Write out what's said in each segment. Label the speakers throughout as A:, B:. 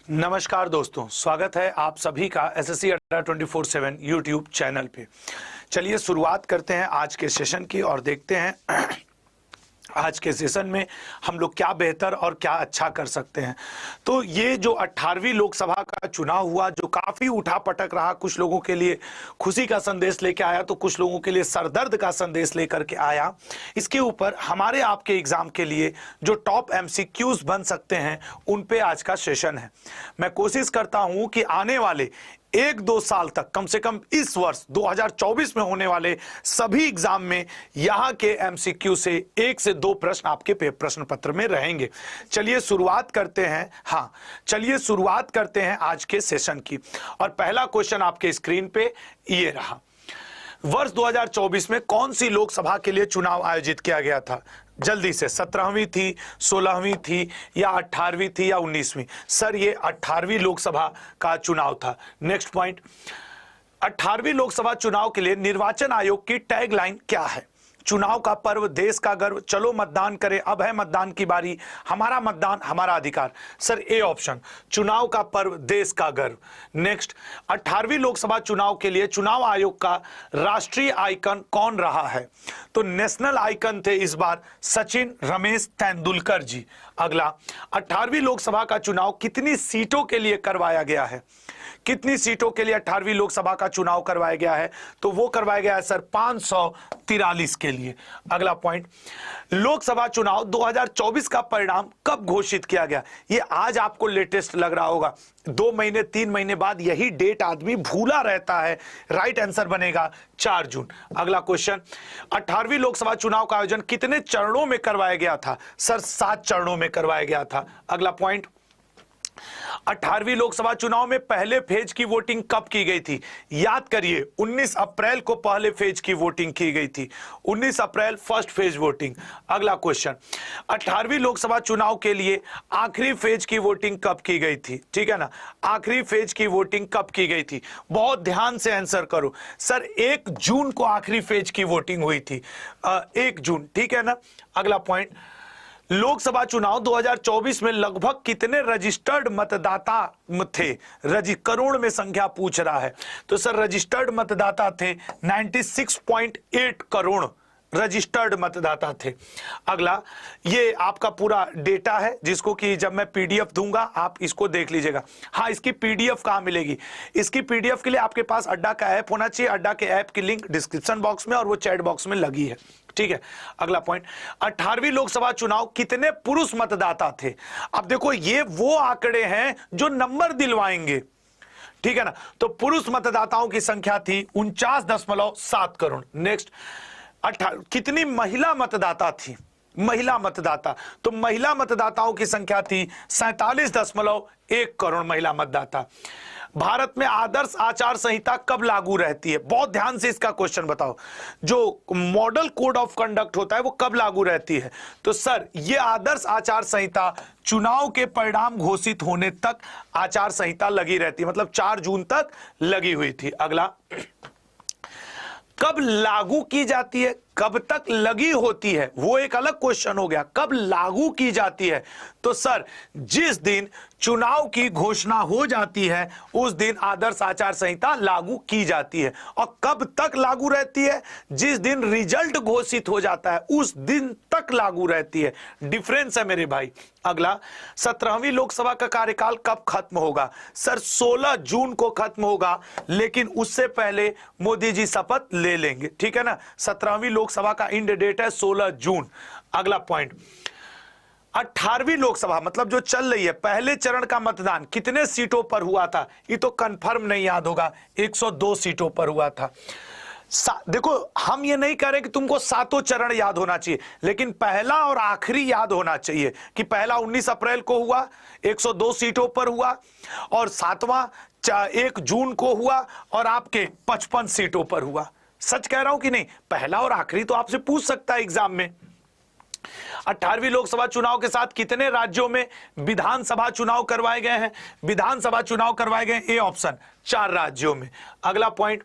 A: नमस्कार दोस्तों, स्वागत है आप सभी का एसएससी अड्डा 24/7 यूट्यूब चैनल पे। चलिए शुरुआत करते हैं आज के सेशन की और देखते हैं आज के सेशन में हम लोग क्या बेहतर और क्या अच्छा कर सकते हैं। तो ये जो 18वीं लोकसभा का चुनाव हुआ, जो काफ़ी उठापटक रहा, कुछ लोगों के लिए खुशी का संदेश लेके आया तो कुछ लोगों के लिए सरदर्द का संदेश लेकर के आया। इसके ऊपर हमारे आपके एग्जाम के लिए जो टॉप एमसीक्यूज बन सकते हैं उन पे आज का सेशन है। मैं कोशिश करता हूं कि आने वाले 1-2 साल तक, कम से कम इस वर्ष 2024 में होने वाले सभी एग्जाम में यहाँ के एमसीक्यू से 1 से 2 प्रश्न आपके प्रश्न पत्र में रहेंगे। चलिए शुरुआत करते हैं। चलिए शुरुआत करते हैं आज के सेशन की। और पहला क्वेश्चन आपके स्क्रीन पे ये रहा। वर्ष 2024 में कौन सी लोकसभा के लिए चुनाव आयोजित किया गया था? जल्दी से, 17वीं थी, 16वीं थी या 18वीं थी या 19वीं? सर ये 18वीं लोकसभा का चुनाव था। नेक्स्ट पॉइंट, 18वीं लोकसभा चुनाव के लिए निर्वाचन आयोग की टैगलाइन क्या है? चुनाव का पर्व, देश का गर्व, चलो मतदान करें, अब है मतदान की बारी, हमारा मतदान हमारा अधिकार। सर ए ऑप्शन, चुनाव का पर्व, देश का गर्व। नेक्स्ट, 18वीं लोकसभा चुनाव के लिए चुनाव आयोग का राष्ट्रीय आइकन कौन रहा है? तो नेशनल आइकन थे इस बार सचिन रमेश तेंदुलकर जी। अगला, 18वीं लोकसभा का चुनाव कितनी सीटों के लिए करवाया गया है? कितनी सीटों के लिए 18वीं लोकसभा का चुनाव करवाया गया है? तो वो करवाया गया है सर 543 के लिए। अगला पॉइंट, लोकसभा चुनाव 2024 का परिणाम कब घोषित किया गया? ये आज आपको लेटेस्ट लग रहा होगा, 2 महीने 3 महीने बाद यही डेट आदमी भूला रहता है। राइट आंसर बनेगा 4 जून। अगला क्वेश्चन, 18वीं लोकसभा चुनाव का आयोजन कितने चरणों में करवाया गया था? सर 7 चरणों में करवाया गया था। अगला पॉइंट, 18वीं लोकसभा चुनाव में पहले फेज की वोटिंग कब की गई थी? याद करिए, 19 अप्रैल को पहले फेज की वोटिंग की गई थी। 19 अप्रैल फर्स्ट फेज वोटिंग। अगला क्वेश्चन, 18वीं लोकसभा चुनाव के लिए आखिरी फेज की वोटिंग कब की गई थी? ठीक है ना, आखिरी फेज की वोटिंग कब की गई थी? बहुत ध्यान से आंसर करो। सर 1 जून को आखिरी फेज की वोटिंग हुई थी, 1 जून। ठीक है ना। अगला पॉइंट, लोकसभा चुनाव 2024 में लगभग कितने रजिस्टर्ड मतदाता थे? करोड़ में संख्या पूछ रहा है। तो सर रजिस्टर्ड मतदाता थे 96.8 करोड़ रजिस्टर्ड मतदाता थे। अगला, ये आपका पूरा डेटा है जिसको कि जब मैं पीडीएफ दूंगा आप इसको देख लीजिएगा। हाँ, इसकी पीडीएफ कहाँ मिलेगी? इसकी पीडीएफ के लिए आपके पास अड्डा का ऐप होना चाहिए। अड्डा के ऐप की लिंक डिस्क्रिप्शन बॉक्स में और वो चैट बॉक्स में लगी है। ठीक है। अगला पॉइंट, 18वीं लोकसभा चुनाव कितने पुरुष मतदाता थे? अब देखो, ये वो आंकड़े हैं जो नंबर दिलवाएंगे। ठीक है ना। तो पुरुष मतदाताओं की संख्या थी 49.7 करोड़। नेक्स्ट, कितनी महिला मतदाता थी? महिला मतदाता, तो महिला मतदाताओं की संख्या थी 47.1 करोड़ महिला मतदाता। भारत में आदर्श आचार संहिता कब लागू रहती है? बहुत ध्यान से इसका क्वेश्चन बताओ। जो मॉडल कोड ऑफ कंडक्ट होता है वो कब लागू रहती है? तो सर ये आदर्श आचार संहिता चुनाव के परिणाम घोषित होने तक आचार संहिता लगी रहती है, मतलब 4 जून तक लगी हुई थी। अगला, कब लागू की जाती है, कब तक लगी होती है, वो एक अलग क्वेश्चन हो गया। कब लागू की जाती है? तो सर जिस दिन चुनाव की घोषणा हो जाती है उस दिन आदर्श आचार संहिता लागू की जाती है। और कब तक लागू रहती है? जिस दिन रिजल्ट घोषित हो जाता है उस दिन तक लागू रहती है। डिफरेंस है मेरे भाई। अगला, 17वीं लोकसभा का कार्यकाल कब खत्म होगा? सर 16 जून को खत्म होगा, लेकिन उससे पहले मोदी जी शपथ ले लेंगे। ठीक है ना। 17वीं लोकसभा का इंड डेट है 16 जून। अगला पॉइंट, 18वीं लोकसभा मतलब जो चल रही है, पहले चरण का मतदान कितने सीटों पर हुआ था? ये तो कंफर्म नहीं याद होगा, 102 सीटों पर हुआ था। देखो, हम ये नहीं कह रहे कि तुमको 7 चरण याद होना चाहिए, लेकिन पहला और आखिरी याद होना चाहिए कि पहला 19 अप्रैल को हुआ, 102 सीटों पर हुआ, और 7वां 1 जून को हुआ और आपके 55 सीटों पर हुआ। सच कह रहा हूं कि नहीं? पहला और आखिरी तो आपसे पूछ सकता है एग्जाम में। 18वीं लोकसभा चुनाव के साथ कितने राज्यों में विधानसभा चुनाव करवाए गए हैं? विधानसभा चुनाव करवाए गए ए ऑप्शन 4 राज्यों में। अगला पॉइंट,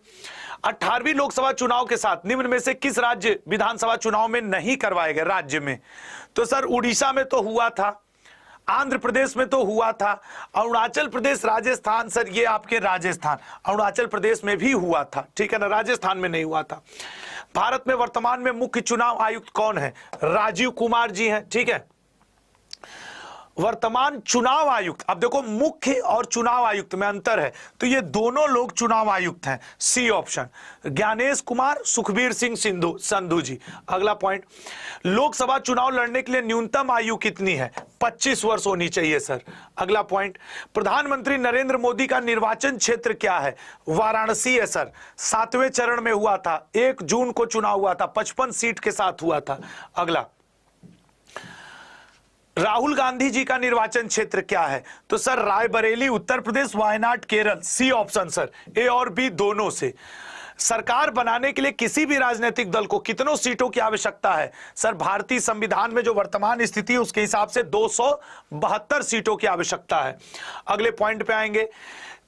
A: 18वीं लोकसभा चुनाव के साथ निम्न में से किस राज्य विधानसभा चुनाव में नहीं करवाए गए? राज्य में तो सर उड़ीसा में तो हुआ था, आंध्र प्रदेश में तो हुआ था, अरुणाचल प्रदेश, राजस्थान, सर ये आपके राजस्थान, अरुणाचल प्रदेश में भी हुआ था, ठीक है ना, राजस्थान में नहीं हुआ था। भारत में वर्तमान में मुख्य चुनाव आयुक्त कौन है? राजीव कुमार जी हैं, ठीक है। वर्तमान चुनाव आयुक्त, अब देखो मुख्य और चुनाव आयुक्त में अंतर है, तो ये दोनों लोग चुनाव आयुक्त हैं, सी ऑप्शन। ज्ञानेश कुमार, सुखबीर सिंह संधू जी। अगला पॉइंट, लोकसभा चुनाव लड़ने के लिए न्यूनतम आयु कितनी है? 25 वर्ष होनी चाहिए सर। अगला पॉइंट, प्रधानमंत्री नरेंद्र मोदी का निर्वाचन क्षेत्र क्या है? वाराणसी है सर। 7वें चरण में हुआ था, 1 जून को चुनाव हुआ था, 55 सीट के साथ हुआ था। अगला, राहुल गांधी जी का निर्वाचन क्षेत्र क्या है? तो sir Raebareli Uttar Pradesh, Wayanad Kerala, C option sir, A और बी दोनों से। सरकार बनाने के लिए किसी भी राजनीतिक दल को कितनों सीटों की आवश्यकता है? सर भारतीय संविधान में जो वर्तमान स्थिति है उसके हिसाब से 272 सीटों की आवश्यकता है। अगले पॉइंट पे आएंगे,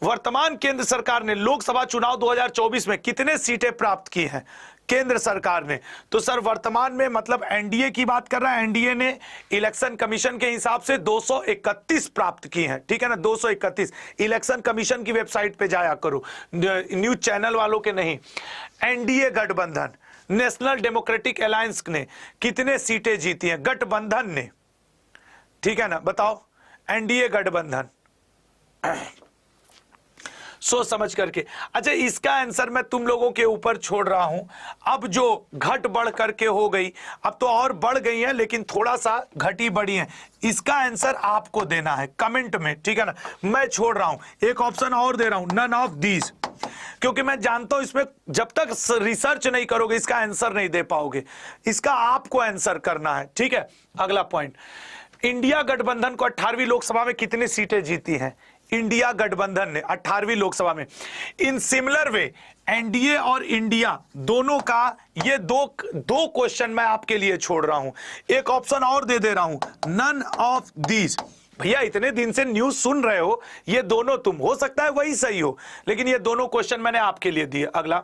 A: वर्तमान केंद्र सरकार ने लोकसभा चुनाव 2024 में कितने सीटें प्राप्त की हैं केंद्र सरकार ने? तो सर वर्तमान में मतलब एनडीए की बात कर रहा है, एनडीए ने इलेक्शन कमीशन के हिसाब से 231 प्राप्त की हैं, ठीक है ना, 231। इलेक्शन कमीशन की वेबसाइट पे जाया करो, न्यूज चैनल वालों के नहीं। एनडीए गठबंधन, नेशनल डेमोक्रेटिक अलायंस ने कितने सीटें जीती हैं? गठबंधन ने, ठीक है ना, बताओ। एनडीए गठबंधन, सोच समझ करके। अच्छा इसका आंसर मैं तुम लोगों के ऊपर छोड़ रहा हूं। अब जो घट बढ़ करके हो गई, अब तो और बढ़ गई है लेकिन थोड़ा सा घटी बढ़ी है, इसका आंसर आपको देना है कमेंट में, ठीक है ना। मैं छोड़ रहा हूं, एक ऑप्शन और दे रहा हूं, नन ऑफ दीज, क्योंकि मैं जानता हूं इसमें जब तक रिसर्च नहीं करोगे इसका आंसर नहीं दे पाओगे, इसका आपको आंसर करना है, ठीक है। अगला पॉइंट, इंडिया गठबंधन को 18वीं लोकसभा में कितनी सीटें जीती हैं? इंडिया गठबंधन ने 18वीं लोकसभा में। इन सिमिलर वे एनडीए और इंडिया दोनों का, ये दो क्वेश्चन मैं आपके लिए छोड़ रहा हूं, एक ऑप्शन और दे रहा हूं, नन ऑफ दीज। भैया इतने दिन से न्यूज सुन रहे हो, ये दोनों तुम, हो सकता है वही सही हो, लेकिन ये दोनों क्वेश्चन मैंने आपके लिए दिए। अगला,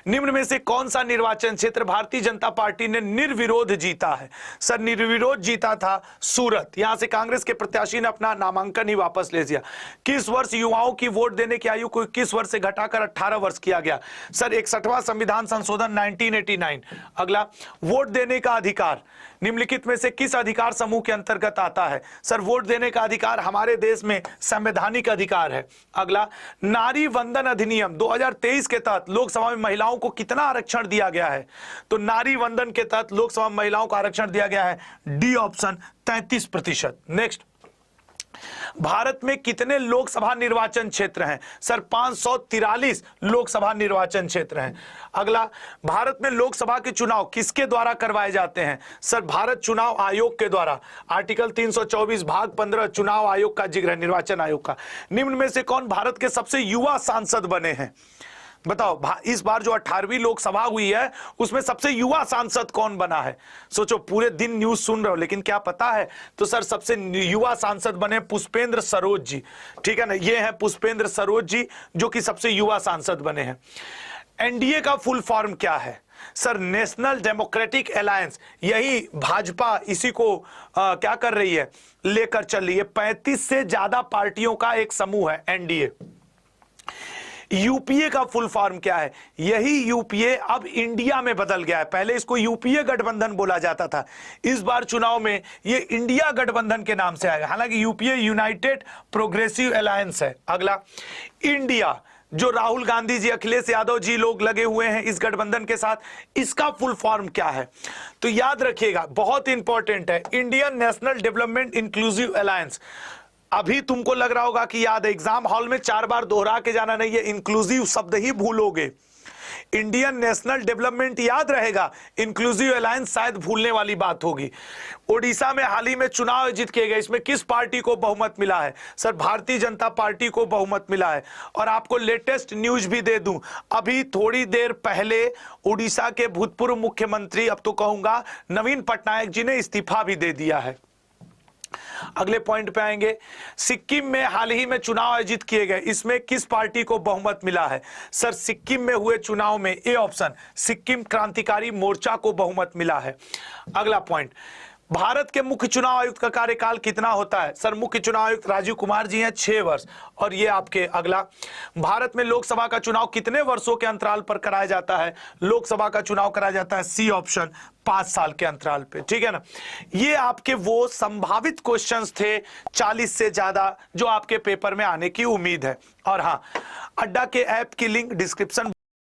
A: निम्न में से कौन सा निर्वाचन क्षेत्र भारतीय जनता पार्टी ने निर्विरोध जीता है? सर निर्विरोध जीता था सूरत, यहां से कांग्रेस के प्रत्याशी ने अपना नामांकन ही वापस ले लिया। किस वर्ष युवाओं की वोट देने की आयु को 21 वर्ष से घटाकर 18 वर्ष किया गया? सर 61वां संविधान संशोधन 1989। अगला, वोट देने का अधिकार निम्नलिखित में से किस अधिकार समूह के अंतर्गत आता है? सर वोट देने का अधिकार हमारे देश में संवैधानिक अधिकार है। अगला, नारी वंदन अधिनियम 2023 के तहत लोकसभा में महिलाओं को कितना आरक्षण दिया गया है? तो नारी वंदन के तहत लोकसभा में महिलाओं को आरक्षण दिया गया है, डी ऑप्शन 33%। नेक्स्ट, भारत में कितने लोकसभा निर्वाचन क्षेत्र हैं? सर 543 लोकसभा निर्वाचन क्षेत्र हैं। अगला, भारत में लोकसभा के चुनाव किसके द्वारा करवाए जाते हैं? सर भारत चुनाव आयोग के द्वारा। आर्टिकल 324 भाग 15 चुनाव आयोग का जिक्र है, निर्वाचन आयोग का। निम्न में से कौन भारत के सबसे युवा सांसद बने हैं? बताओ, इस बार जो 18वीं लोकसभा हुई है उसमें सबसे युवा सांसद कौन बना है? सोचो, पूरे दिन न्यूज सुन रहे हो लेकिन क्या पता है? तो सर सबसे युवा सांसद बने पुष्पेंद्र सरोज जी, ठीक है ना, ये है पुष्पेंद्र सरोज जी जो कि सबसे युवा सांसद बने हैं। एनडीए का फुल फॉर्म क्या है? सर नेशनल डेमोक्रेटिक अलायंस, यही भाजपा इसी को क्या कर रही है, लेकर चल रही है। 35 से ज्यादा पार्टियों का एक समूह है एनडीए। यूपीए का फुल फॉर्म क्या है? यही यूपीए अब इंडिया में बदल गया है, पहले इसको यूपीए गठबंधन बोला जाता था, इस बार चुनाव में ये इंडिया गठबंधन के नाम से आएगा, हालांकि यूपीए यूनाइटेड प्रोग्रेसिव अलायंस है। अगला, इंडिया जो राहुल गांधी जी, अखिलेश यादव जी लोग लगे हुए हैं इस गठबंधन के साथ, इसका फुल फॉर्म क्या है? तो याद रखिएगा, बहुत इंपॉर्टेंट है, Indian national development inclusive alliance. अभी तुमको लग रहा होगा कि याद है, एग्जाम हॉल में 4 बार दोहरा के जाना नहीं है, इंक्लूसिव शब्द ही भूलोगे। इंडियन नेशनल डेवलपमेंट याद रहेगा, इंक्लूसिव अलायंस शायद भूलने वाली बात होगी। ओडिशा में हाल ही में चुनाव आयोजित किए गए, इसमें किस पार्टी को बहुमत मिला है? सर भारतीय जनता पार्टी को बहुमत मिला है। और आपको लेटेस्ट न्यूज भी दे दूं, अभी थोड़ी देर पहले ओडिशा के भूतपूर्व मुख्यमंत्री, अब तो कहूंगा नवीन पटनायक जी ने इस्तीफा भी दे दिया है। अगले पॉइंट पे आएंगे, सिक्किम में हाल ही में चुनाव आयोजित किए गए, इसमें किस पार्टी को बहुमत मिला है? सर सिक्किम में हुए चुनाव में ए ऑप्शन, सिक्किम क्रांतिकारी मोर्चा को बहुमत मिला है। अगला पॉइंट, भारत के मुख्य चुनाव आयुक्त का कार्यकाल कितना होता है? सर मुख्य चुनाव आयुक्त राजीव कुमार जी हैं, 6 वर्ष। और ये आपके अगला, भारत में लोकसभा का चुनाव कितने वर्षों के अंतराल पर कराया जाता है? लोकसभा का चुनाव कराया जाता है, सी ऑप्शन, 5 साल के अंतराल पे, ठीक है ना। ये आपके वो संभावित क्वेश्चंस थे 40 से ज्यादा जो आपके पेपर में आने की उम्मीद है। और हाँ, अड्डा के ऐप की लिंक डिस्क्रिप्शन